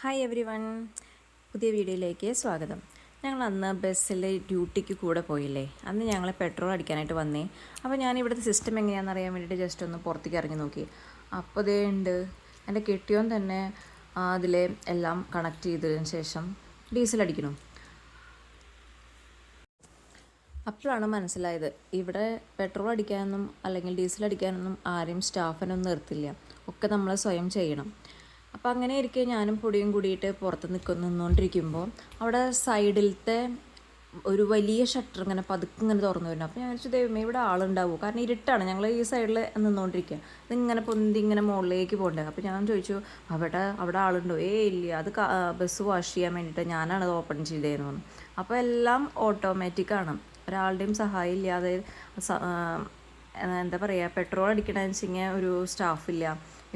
Hi every one, പുതിയ വീഡിയോയിലേക്ക് സ്വാഗതം. ഞങ്ങൾ അന്ന് ബസ്സിൽ ഡ്യൂട്ടിക്ക് കൂടെ പോയില്ലേ, അന്ന് ഞങ്ങൾ പെട്രോൾ അടിക്കാനായിട്ട് വന്നേ. അപ്പോൾ ഞാൻ ഇവിടുത്തെ സിസ്റ്റം എങ്ങനെയാണെന്ന് അറിയാൻ വേണ്ടിയിട്ട് ജസ്റ്റ് ഒന്ന് പുറത്തേക്ക് ഇറങ്ങി നോക്കി. അപ്പോൾ ദേ ഉണ്ട് എൻ്റെ കെട്ടിയോൻ തന്നെ അതിൽ എല്ലാം കണക്ട് ചെയ്തതിന് ശേഷം ഡീസൽ അടിക്കണം. അപ്പോഴാണ് മനസ്സിലായത്, ഇവിടെ പെട്രോൾ അടിക്കാനൊന്നും അല്ലെങ്കിൽ ഡീസൽ അടിക്കാനൊന്നും ആരെയും സ്റ്റാഫിനൊന്നും നിർത്തില്ല, ഒക്കെ നമ്മൾ സ്വയം ചെയ്യണം. അപ്പോൾ അങ്ങനെ ഇരിക്കെ ഞാനും പൊടിയും കൂടിയിട്ട് പുറത്ത് നിന്നുകൊണ്ടിരിക്കുമ്പോൾ അവിടെ സൈഡിലത്തെ ഒരു വലിയ ഷട്ടർ ഇങ്ങനെ പതുക്കെ ഇങ്ങനെ തുറന്നു വരുന്നു. അപ്പോൾ ഞാൻ വിചാരിച്ചു ദൈവമേ ഇവിടെ ആളുണ്ടാവുമോ, കാരണം ഇരുട്ടാണ്, ഞങ്ങൾ ഈ സൈഡിൽ നിന്നുകൊണ്ടിരിക്കുക. ഇതിങ്ങനെ പൊന്തി ഇങ്ങനെ മുകളിലേക്ക് പോകണ്ടേ. അപ്പോൾ ഞാൻ ചോദിച്ചു അവിടെ ആളുണ്ടോ? ഇല്ല, അത് ബസ് വാഷ് ചെയ്യാൻ വേണ്ടിയിട്ട് ഞാനാണ് അത് ഓപ്പൺ ചെയ്തതെന്ന് പറഞ്ഞു. അപ്പോൾ എല്ലാം ഓട്ടോമാറ്റിക്കാണ്, ഒരാളുടെയും സഹായം ഇല്ലാതെ. എന്താ പറയുക, പെട്രോൾ അടിക്കണമെന്ന് വെച്ചിങ്ങനെ ഒരു സ്റ്റാഫില്ല.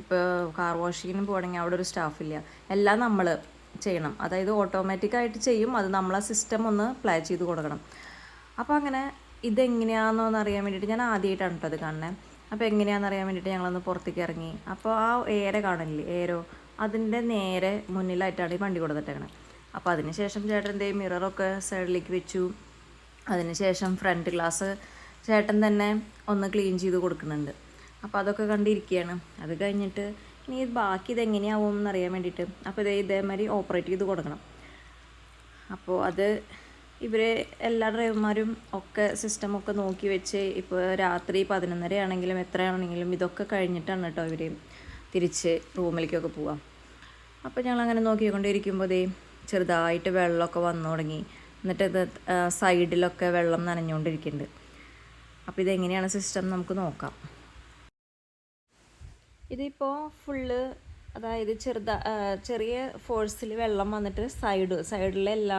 ഇപ്പോൾ കാർ വാഷിങ്ങിന് പോകണമെങ്കിൽ അവിടെ ഒരു സ്റ്റാഫില്ല, എല്ലാം നമ്മൾ ചെയ്യണം. അതായത് ഓട്ടോമാറ്റിക്കായിട്ട് ചെയ്യും, അത് നമ്മളെ സിസ്റ്റം ഒന്ന് പ്ലേ ചെയ്ത് കൊടുക്കണം. അപ്പോൾ അങ്ങനെ ഇതെങ്ങനെയാണെന്നൊന്ന് അറിയാൻ വേണ്ടിയിട്ട് ഞാൻ ആദ്യമായിട്ടാണ് കേട്ടോ അത് കാണുന്നത്. അപ്പോൾ എങ്ങനെയാണെന്ന് അറിയാൻ വേണ്ടിയിട്ട് ഞങ്ങളൊന്ന് പുറത്തേക്ക് ഇറങ്ങി. അപ്പോൾ ആ കാണില്ലേ, അതിൻ്റെ നേരെ മുന്നിലായിട്ടാണ് ഈ വണ്ടി കൊടുത്തിട്ടേക്കണത്. അപ്പോൾ അതിന് ശേഷം ചേട്ടൻ എന്തേ മിററൊക്കെ സൈഡിലേക്ക് വെച്ചു. അതിന് ശേഷം ഫ്രണ്ട് ഗ്ലാസ് ചേട്ടൻ തന്നെ ഒന്ന് ക്ലീൻ ചെയ്ത് കൊടുക്കുന്നുണ്ട്. അപ്പോൾ അതൊക്കെ കണ്ടിരിക്കുകയാണ്. അത് കഴിഞ്ഞിട്ട് ഇനി ബാക്കി ഇതെങ്ങനെയാവും എന്നറിയാൻ വേണ്ടിയിട്ട് അപ്പോൾ ഇതേമാതിരി ഓപ്പറേറ്റ് ചെയ്ത് കൊടുക്കണം. അപ്പോൾ അത് ഇവർ എല്ലാ ഡ്രൈവർമാരും ഒക്കെ സിസ്റ്റമൊക്കെ നോക്കി വെച്ച്, ഇപ്പോൾ രാത്രി 11:30 ആണെങ്കിലും എത്രയാണെങ്കിലും ഇതൊക്കെ കഴിഞ്ഞിട്ടാണ് കേട്ടോ ഇവർ തിരിച്ച് റൂമിലേക്കൊക്കെ പോവാം. അപ്പോൾ ഞങ്ങളങ്ങനെ നോക്കിക്കൊണ്ടിരിക്കുമ്പോൾ ചെറുതായിട്ട് വെള്ളമൊക്കെ വന്നു തുടങ്ങി. എന്നിട്ട് ഇത് സൈഡിലൊക്കെ വെള്ളം നനഞ്ഞുകൊണ്ടിരിക്കുന്നുണ്ട്. അപ്പോൾ ഇതെങ്ങനെയാണ് സിസ്റ്റം നമുക്ക് നോക്കാം. ഇതിപ്പോൾ ഫുള്ള്, അതായത് ചെറിയ ഫോഴ്സിൽ വെള്ളം വന്നിട്ട് സൈഡിലെ എല്ലാ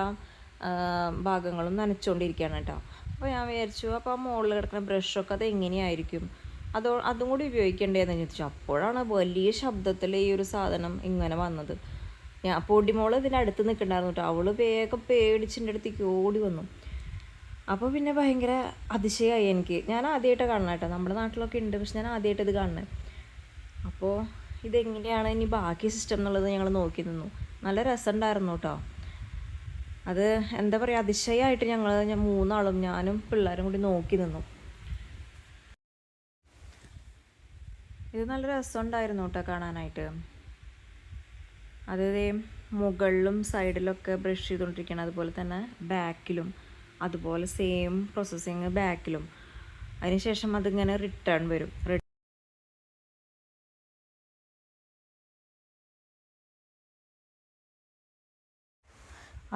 ഭാഗങ്ങളും നനച്ചുകൊണ്ടിരിക്കുകയാണ് കേട്ടോ. അപ്പോൾ ഞാൻ വിചാരിച്ചു, അപ്പോൾ ആ മുകളിൽ കിടക്കുന്ന ബ്രഷൊക്കെ അത് എങ്ങനെയായിരിക്കും, അതും കൂടി ഉപയോഗിക്കേണ്ടതെന്ന് ചോദിച്ചു. അപ്പോഴാണ് വലിയ ശബ്ദത്തിൽ ഈ ഒരു സാധനം ഇങ്ങനെ വന്നത്. പൊടിമോൾ ഇതിൻ്റെ അടുത്ത് നിൽക്കണ്ടായിരുന്നു കേട്ടോ. അവൾ വേഗം പേടിച്ചിൻ്റെ അടുത്തേക്ക് ഓടി വന്നു. അപ്പോൾ പിന്നെ ഭയങ്കര അതിശയമായി എനിക്ക്. ഞാൻ ആദ്യമായിട്ട് കാണണം കേട്ടോ, നമ്മുടെ നാട്ടിലൊക്കെ ഉണ്ട്, പക്ഷെ ഞാൻ ആദ്യമായിട്ട് ഇത് കാണുന്നത്. അപ്പോൾ ഇതെങ്ങനെയാണ് ഇനി ബാക്കി സിസ്റ്റം എന്നുള്ളത് ഞങ്ങൾ നോക്കി നിന്നു. നല്ല രസമുണ്ടായിരുന്നു കേട്ടോ. അത് എന്താ പറയുക, അതിശയമായിട്ട് ഞാൻ മൂന്നാളും ഞാനും പിള്ളേരും കൂടി നോക്കി നിന്നു. ഇത് നല്ല രസമുണ്ടായിരുന്നു കേട്ടോ കാണാനായിട്ട്. അത് മുകളിലും സൈഡിലൊക്കെ ബ്രഷ് ചെയ്തുകൊണ്ടിരിക്കണം, അതുപോലെ തന്നെ ബാക്കിലും അതുപോലെ സെയിം പ്രോസസ്സിങ് ബാക്കിലും. അതിനുശേഷം അതിങ്ങനെ റിട്ടേൺ വരും.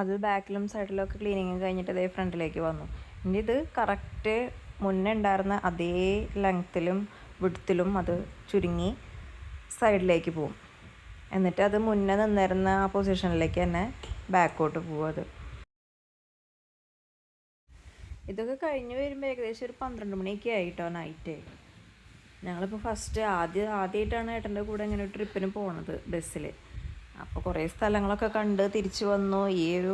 അത് ബാക്കിലും സൈഡിലും ഒക്കെ ക്ലീനിങ് കഴിഞ്ഞിട്ട് ഫ്രണ്ടിലേക്ക് വന്നു. ഇനി ഇത് കറക്റ്റ് മുന്നേ ഉണ്ടായിരുന്ന അതേ ലെങ്ത്തിലും വിഡ്ത്തിലും അത് ചുരുങ്ങി സൈഡിലേക്ക് പോവും. എന്നിട്ട് അത് മുന്നേ നിന്നിരുന്ന ആ പൊസിഷനിലേക്ക് തന്നെ ബാക്കോട്ട് പോകും. ഇതൊക്കെ കഴിഞ്ഞ് വരുമ്പോൾ ഏകദേശം ഒരു 12 മണിയൊക്കെ ആയിട്ടോ നൈറ്റ്. ഞങ്ങളിപ്പോൾ ആദ്യമായിട്ടാണ് ഏട്ടൻ്റെ കൂടെ ഇങ്ങനെ ഒരു ട്രിപ്പിന് പോണത് ബസ്സിൽ. അപ്പോൾ കുറേ സ്ഥലങ്ങളൊക്കെ കണ്ട് തിരിച്ചു വന്നു. ഈ ഒരു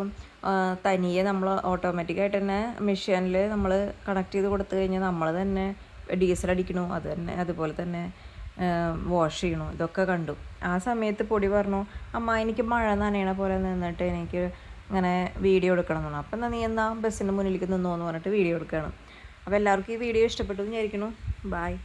തനിയെ നമ്മൾ ഓട്ടോമാറ്റിക്കായിട്ട് തന്നെ മെഷീനിൽ നമ്മൾ കണക്ട് ചെയ്ത് കൊടുത്തു കഴിഞ്ഞാൽ നമ്മൾ തന്നെ ഡീസൽ അടിക്കണു, അതുപോലെ തന്നെ വാഷ് ചെയ്യണു, ഇതൊക്കെ കണ്ടു. ആ സമയത്ത് പൊടി പറഞ്ഞു, അമ്മ എനിക്ക് മഴ നനയണ പോലെ നിന്നിട്ട് എനിക്ക് ഇങ്ങനെ വീഡിയോ എടുക്കണം എന്ന് പറഞ്ഞു. അപ്പം നീ ബസ്സിൻ്റെ മുന്നിലേക്ക് നിന്നോ എന്ന് പറഞ്ഞിട്ട് വീഡിയോ എടുക്കുകയാണ്. അപ്പോൾ എല്ലാവർക്കും ഈ വീഡിയോ ഇഷ്ടപ്പെട്ടു എന്ന് വിചാരിക്കുന്നു. ബായ്.